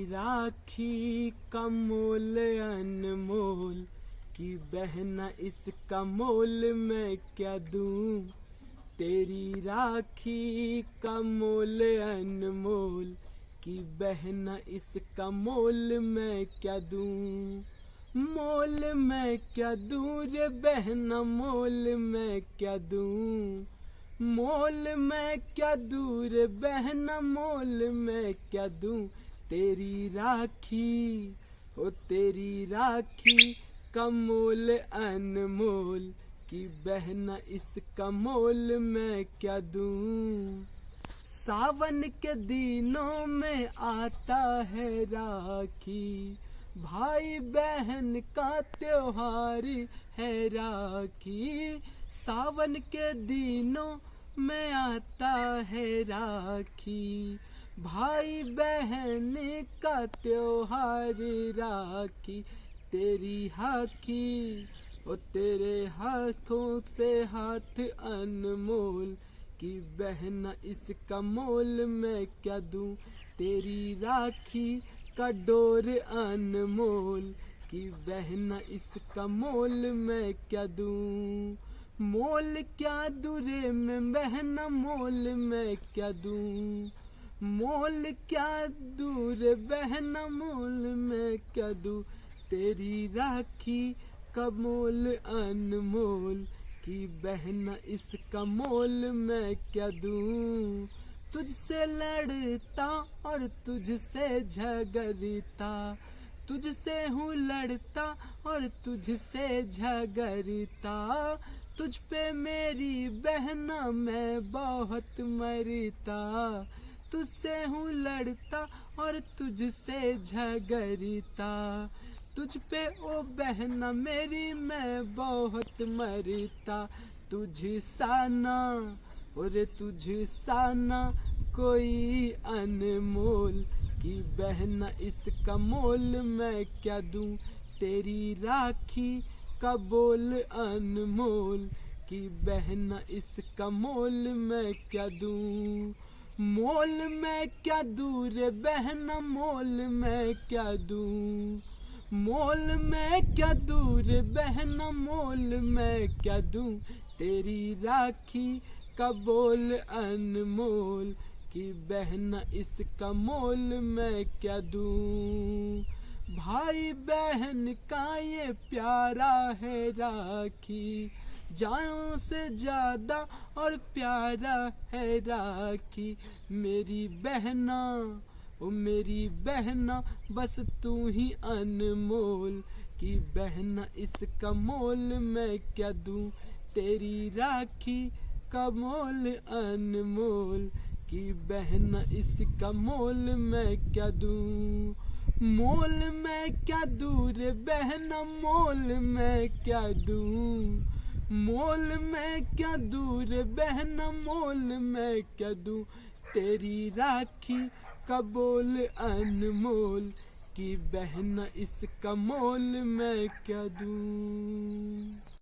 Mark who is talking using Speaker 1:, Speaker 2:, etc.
Speaker 1: राखी का मोल अनमोल कि बहना इसका मोल मैं क्या दूं। तेरी राखी का मोल अनमोल कि बहना इसका मोल मैं क्या दूं। मोल मैं क्या दूं रे बहना, मोल मैं क्या दूं। मोल मैं क्या दूं रे बहना, मोल मैं क्या दूं। तेरी राखी ओ तेरी राखी का मोल अनमोल कि बहना इसका मोल मैं क्या दूं। सावन के दिनों में आता है राखी, भाई बहन का त्योहार है राखी। सावन के दिनों में आता है राखी, भाई बहन का त्योहार राखी। तेरी हाथी ओ तेरे हाथों से हाथ अनमोल कि बहना इसका मोल मैं क्या दूं। तेरी राखी का डोर अनमोल कि बहना इसका मोल मैं क्या दूं। मोल क्या दूं रे मैं बहना, मोल मैं क्या दूं। मोल क्या दूं रे बहना, मोल मैं क्या दूं। तेरी राखी का मोल अनमोल कि बहना इसका मोल मैं क्या दूं। तुझसे लड़ता और तुझसे झगड़ता, तुझसे हूँ लड़ता और तुझसे झगड़ता। तुझ पे मेरी बहना मैं बहुत मरता, तुझसे हूँ लड़ता और तुझसे झगड़ता। तुझ पे ओ बहना मेरी मैं बहुत मरता। तुझ साना और तुझ साना कोई अनमोल कि बहना इसका मोल मैं क्या दूं। तेरी राखी का बोल अनमोल कि बहना इसका मोल मैं क्या दूं। मोल मैं क्या दूं रे बहना, मोल मैं क्या दूं। मोल मैं क्या दूं रे बहना, मोल मैं क्या दूं। तेरी राखी का बोल अनमोल कि बहना इसका मोल मैं क्या दूं। भाई बहन का ये प्यारा है राखी, जान से ज्यादा और प्यारा है राखी। मेरी बहना ओ मेरी बहना बस तू ही अनमोल कि बहना इसका मोल मैं क्या दूं। तेरी राखी का मोल अनमोल कि बहना इसका मोल मैं क्या दूं। मोल मैं क्या दूं रे बहना, मोल मैं क्या दूं। मोल मैं क्या दूं रे बहना, मोल मैं क्या दूं। तेरी राखी का बोल अनमोल कि बहना इसका मोल मैं क्या दूं।